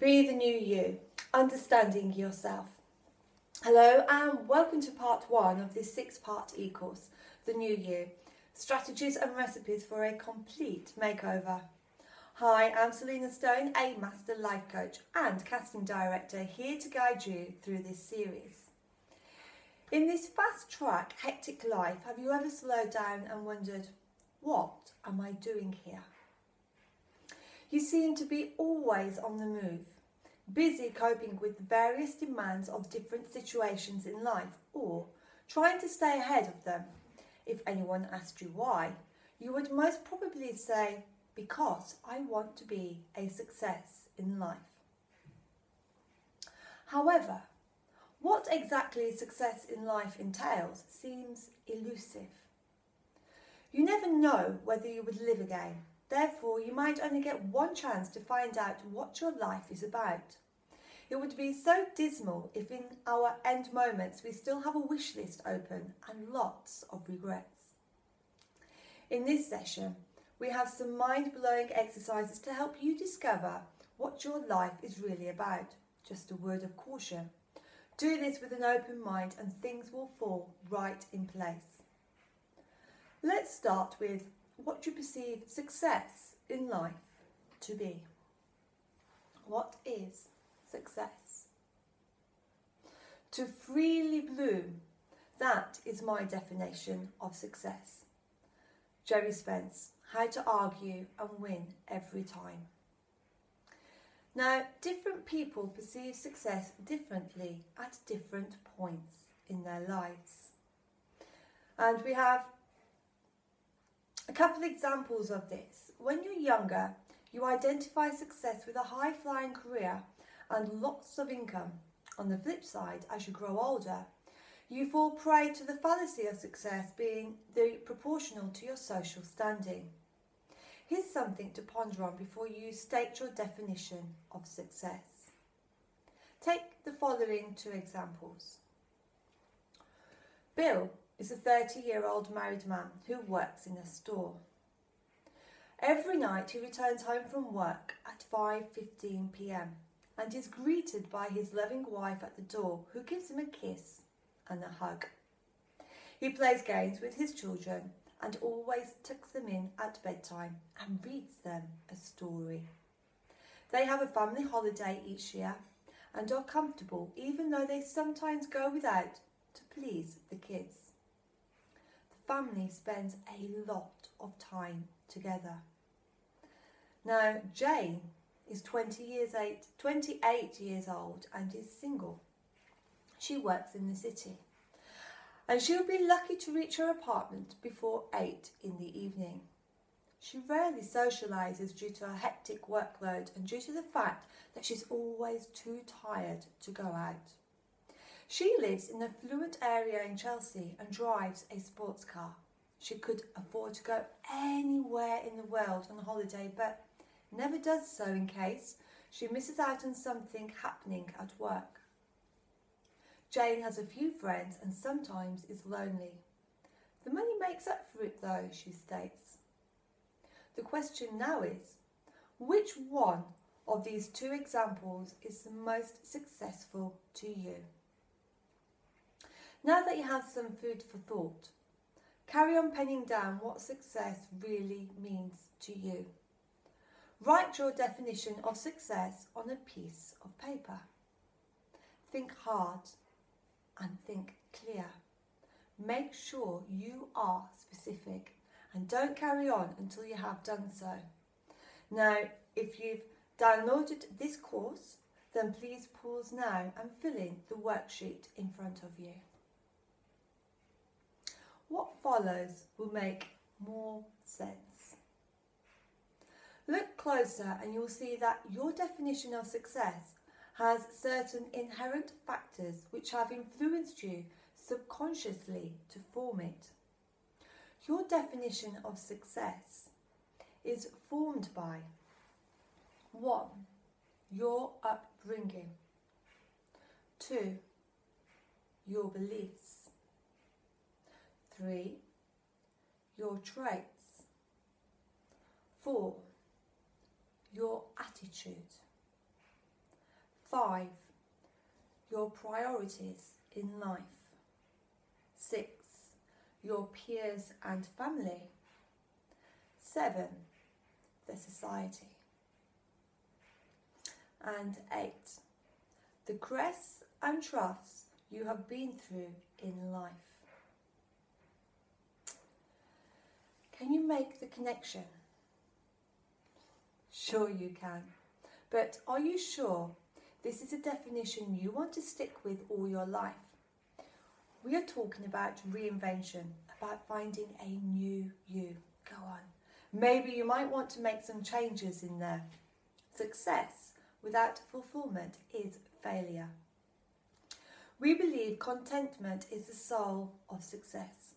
Be the new you, understanding yourself. Hello and welcome to part 1 of this 6-part e-course, The New You, Strategies and Recipes for a Complete Makeover. Hi, I'm Selina Stone, a Master Life Coach and Casting Director, here to guide you through this series. In this fast-track, hectic life, have you ever slowed down and wondered, what am I doing here? You seem to be always on the move, busy coping with the various demands of different situations in life or trying to stay ahead of them. If anyone asked you why, you would most probably say, because I want to be a success in life. However, what exactly success in life entails seems elusive. You never know whether you would live again. Therefore, you might only get one chance to find out what your life is about. It would be so dismal if in our end moments we still have a wish list open and lots of regrets. In this session, we have some mind-blowing exercises to help you discover what your life is really about. Just a word of caution. Do this with an open mind and things will fall right in place. Let's start with what you perceive success in life to be. What is success? To freely bloom, that is my definition of success. Jerry Spence, How to Argue and Win Every Time. Now, different people perceive success differently at different points in their lives. And we have a couple of examples of this. When you're younger, you identify success with a high-flying career and lots of income. On the flip side, as you grow older, you fall prey to the fallacy of success being proportional to your social standing. Here's something to ponder on before you state your definition of success. Take the following 2 examples. Bill is a 30-year-old married man who works in a store. Every night he returns home from work at 5:15 p.m. and is greeted by his loving wife at the door, who gives him a kiss and a hug. He plays games with his children and always tucks them in at bedtime and reads them a story. They have a family holiday each year and are comfortable, even though they sometimes go without to please the kids. The family spends a lot of time together. Now, Jane is 28 years old and is single. She works in the city and she'll be lucky to reach her apartment before 8 in the evening. She rarely socialises due to her hectic workload and due to the fact that she's always too tired to go out. She lives in an affluent area in Chelsea and drives a sports car. She could afford to go anywhere in the world on holiday, but never does so in case she misses out on something happening at work. Jane has a few friends and sometimes is lonely. The money makes up for it though, she states. The question now is, which one of these 2 examples is the most successful to you? Now that you have some food for thought, carry on penning down what success really means to you. Write your definition of success on a piece of paper. Think hard and think clear. Make sure you are specific and don't carry on until you have done so. Now, if you've downloaded this course, then please pause now and fill in the worksheet in front of you. What follows will make more sense. Look closer and you'll see that your definition of success has certain inherent factors which have influenced you subconsciously to form it. Your definition of success is formed by 1. Your upbringing. 2. Your beliefs. 3. Your traits. 4. Your attitude. 5. Your priorities in life. 6. Your peers and family. 7. The society. And 8. The crests and troughs you have been through in life. Can you make the connection? Sure you can. But are you sure this is a definition you want to stick with all your life? We are talking about reinvention, about finding a new you. Go on. Maybe you might want to make some changes in there. Success without fulfillment is failure. We believe contentment is the soul of success.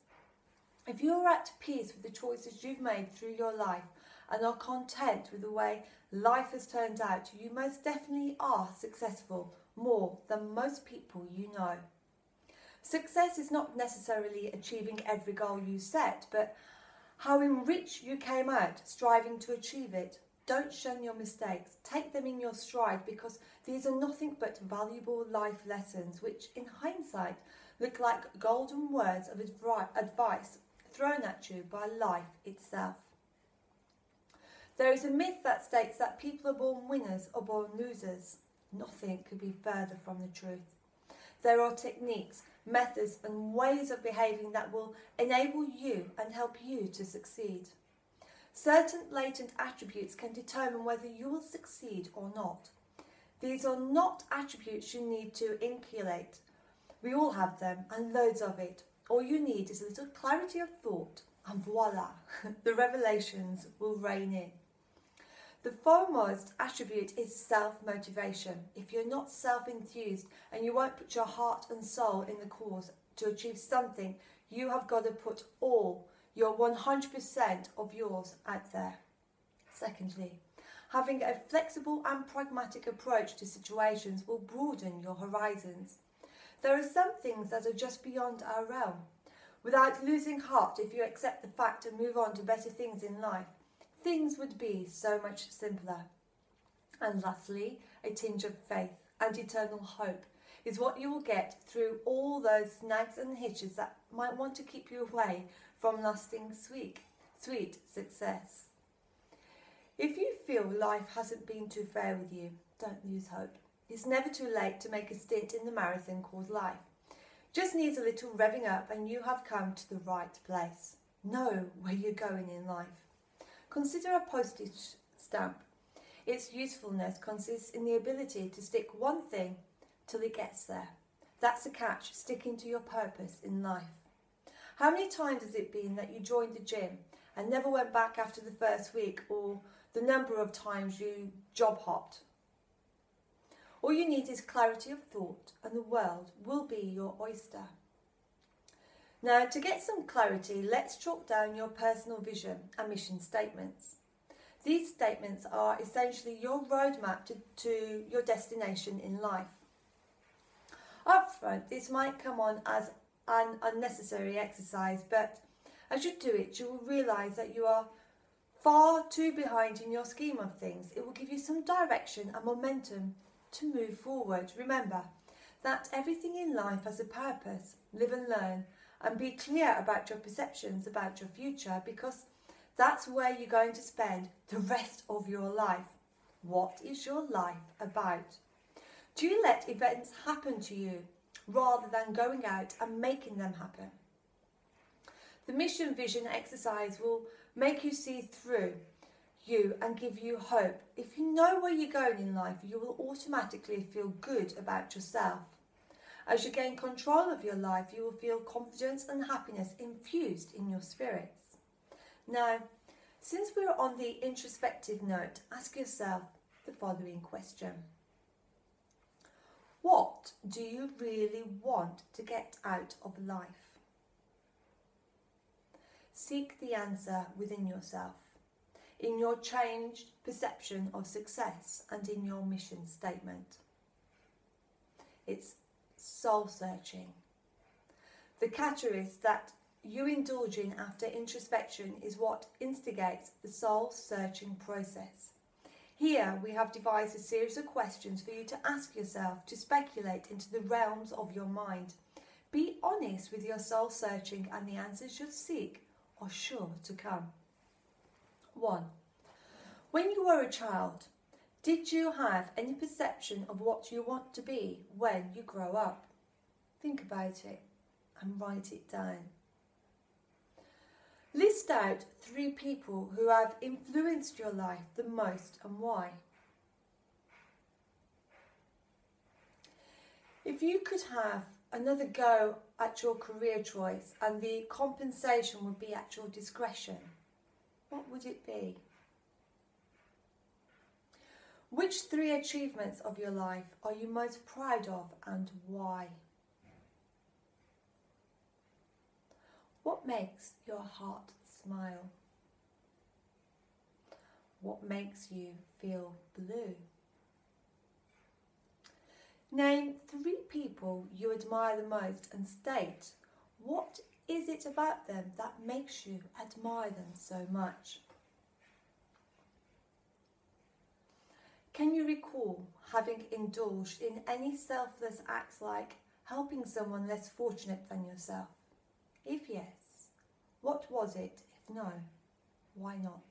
If you're at peace with the choices you've made through your life and are content with the way life has turned out, you most definitely are successful, more than most people you know. Success is not necessarily achieving every goal you set, but how enriched you came out striving to achieve it. Don't shun your mistakes. Take them in your stride, because these are nothing but valuable life lessons which, in hindsight, look like golden words of advice thrown at you by life itself. There is a myth that states that people are born winners or born losers. Nothing could be further from the truth. There are techniques, methods and ways of behaving that will enable you and help you to succeed. Certain latent attributes can determine whether you will succeed or not. These are not attributes you need to inculcate. We all have them, and loads of it. All you need is a little clarity of thought, and voila, the revelations will rain in. The foremost attribute is self-motivation. If you're not self-enthused and you won't put your heart and soul in the cause to achieve something, you have got to put all your 100% of yours out there. Secondly, having a flexible and pragmatic approach to situations will broaden your horizons. There are some things that are just beyond our realm. Without losing heart, if you accept the fact and move on to better things in life, things would be so much simpler. And lastly, a tinge of faith and eternal hope is what you will get through all those snags and hitches that might want to keep you away from lasting sweet success. If you feel life hasn't been too fair with you, don't lose hope. It's never too late to make a stint in the marathon called life. Just needs a little revving up and you have come to the right place. Know where you're going in life. Consider a postage stamp. Its usefulness consists in the ability to stick one thing till it gets there. That's the catch, sticking to your purpose in life. How many times has it been that you joined the gym and never went back after the first week, or the number of times you job hopped? All you need is clarity of thought and the world will be your oyster. Now, to get some clarity, let's chalk down your personal vision and mission statements. These statements are essentially your roadmap to your destination in life. Up front, this might come on as an unnecessary exercise, but as you do it, you will realise that you are far too behind in your scheme of things. It will give you some direction and momentum to move forward. Remember that everything in life has a purpose. Live and learn, and be clear about your perceptions about your future, because that's where you're going to spend the rest of your life. What is your life about? Do you let events happen to you rather than going out and making them happen? The mission vision exercise will make you see through you and give you hope. If you know where you're going in life, you will automatically feel good about yourself. As you gain control of your life, you will feel confidence and happiness infused in your spirits. Now, since we're on the introspective note, ask yourself the following question. What do you really want to get out of life? Seek the answer within yourself, in your changed perception of success and in your mission statement. It's soul searching. The catalyst that you indulge in after introspection is what instigates the soul searching process. Here we have devised a series of questions for you to ask yourself to speculate into the realms of your mind. Be honest with your soul searching, and the answers you seek are sure to come. 1. When you were a child, did you have any perception of what you want to be when you grow up? Think about it and write it down. List out 3 people who have influenced your life the most and why. If you could have another go at your career choice and the compensation would be at your discretion, what would it be? Which 3 achievements of your life are you most proud of and why? What makes your heart smile? What makes you feel blue? Name 3 people you admire the most and state what is it about them that makes you admire them so much. Can you recall having indulged in any selfless acts like helping someone less fortunate than yourself? If yes, what was it? If no, why not?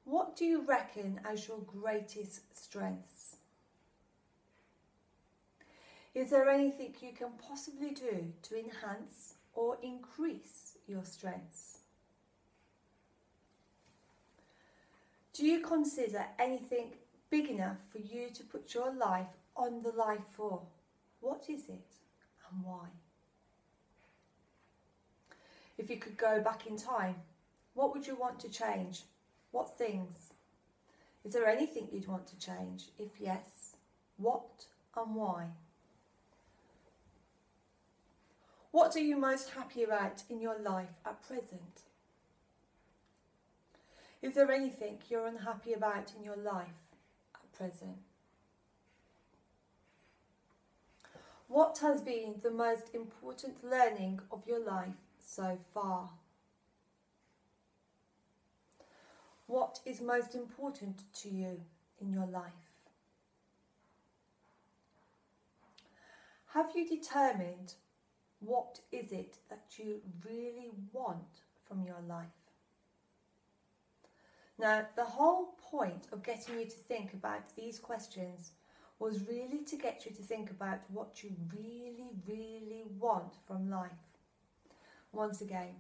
What do you reckon as your greatest strengths? Is there anything you can possibly do to enhance or increase your strengths? Do you consider anything big enough for you to put your life on the line for? What is it and why? If you could go back in time, what would you want to change? What things? Is there anything you'd want to change? If yes, what and why? What are you most happy about in your life at present? Is there anything you're unhappy about in your life at present? What has been the most important learning of your life so far? What is most important to you in your life? Have you determined what is it that you really want from your life? Now, the whole point of getting you to think about these questions was really to get you to think about what you really, really want from life. Once again,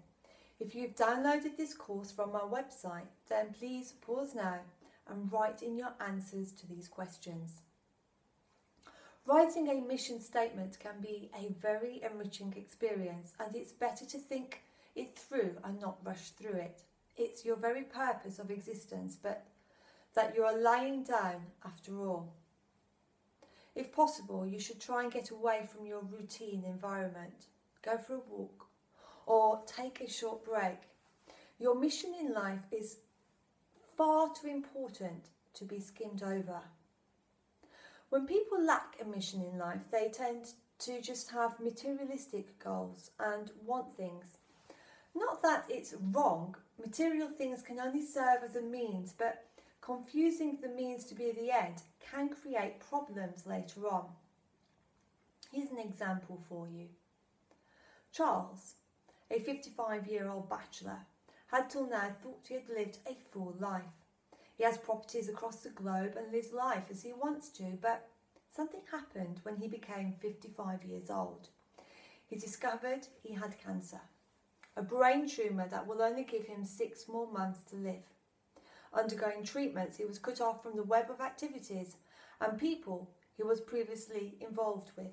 if you've downloaded this course from my website, then please pause now and write in your answers to these questions. Writing a mission statement can be a very enriching experience, and it's better to think it through and not rush through it. It's your very purpose of existence, but that you are lying down after all. If possible, you should try and get away from your routine environment. Go for a walk or take a short break. Your mission in life is far too important to be skimmed over. When people lack a mission in life, they tend to just have materialistic goals and want things. Not that it's wrong, material things can only serve as a means, but confusing the means to be the end can create problems later on. Here's an example for you. Charles, a 55-year-old bachelor, had till now thought he had lived a full life. He has properties across the globe and lives life as he wants to, but something happened when he became 55 years old. He discovered he had cancer, a brain tumour that will only give him 6 more months to live. Undergoing treatments, he was cut off from the web of activities and people he was previously involved with.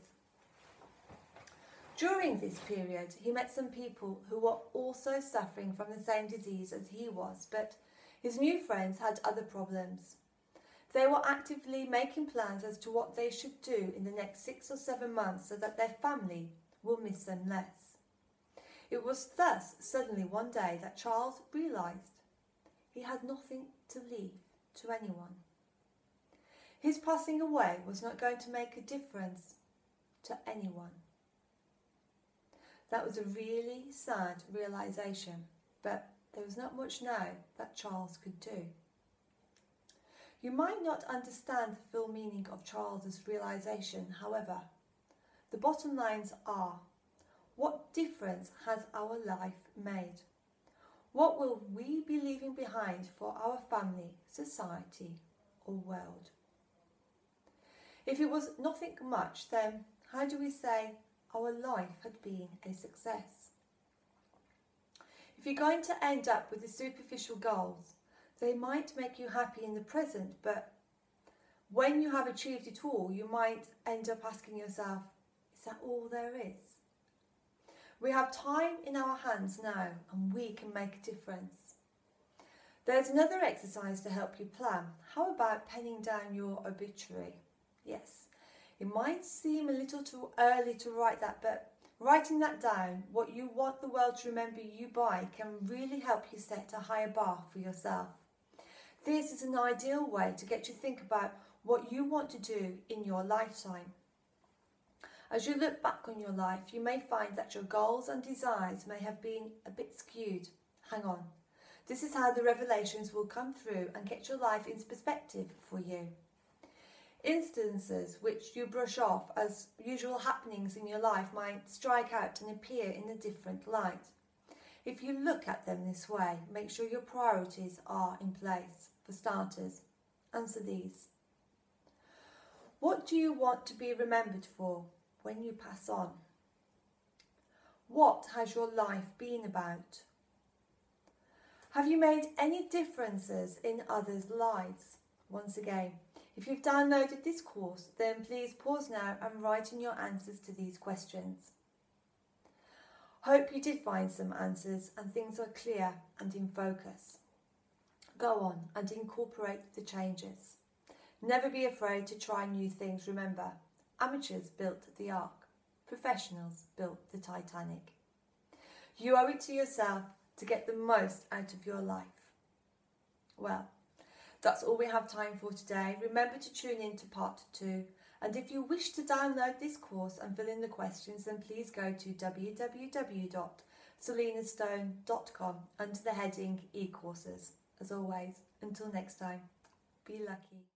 During this period, he met some people who were also suffering from the same disease as he was, but his new friends had other problems. They were actively making plans as to what they should do in the next 6 or 7 months so that their family will miss them less. It was thus suddenly one day that Charles realised he had nothing to leave to anyone. His passing away was not going to make a difference to anyone. That was a really sad realisation, but there was not much now that Charles could do. You might not understand the full meaning of Charles's realisation, however. The bottom lines are: what difference has our life made? What will we be leaving behind for our family, society, or world? If it was nothing much, then how do we say our life had been a success? If you're going to end up with the superficial goals, they might make you happy in the present, but when you have achieved it all, you might end up asking yourself, is that all there is? We have time in our hands now, and we can make a difference. There's another exercise to help you plan. How about penning down your obituary? Yes, it might seem a little too early to write that, but writing that down, what you want the world to remember you by, can really help you set a higher bar for yourself. This is an ideal way to get you to think about what you want to do in your lifetime. As you look back on your life, you may find that your goals and desires may have been a bit skewed. Hang on. This is how the revelations will come through and get your life in perspective for you. Instances which you brush off as usual happenings in your life might strike out and appear in a different light. If you look at them this way, make sure your priorities are in place. For starters, answer these. What do you want to be remembered for when you pass on? What has your life been about? Have you made any differences in others' lives? Once again, if you've downloaded this course, then please pause now and write in your answers to these questions. Hope you did find some answers and things are clear and in focus. Go on and incorporate the changes. Never be afraid to try new things. Remember, amateurs built the Ark, professionals built the Titanic. You owe it to yourself to get the most out of your life. Well, that's all we have time for today. Remember to tune in to part 2. And if you wish to download this course and fill in the questions, then please go to www.selinastone.com under the heading e-courses. As always, until next time, be lucky.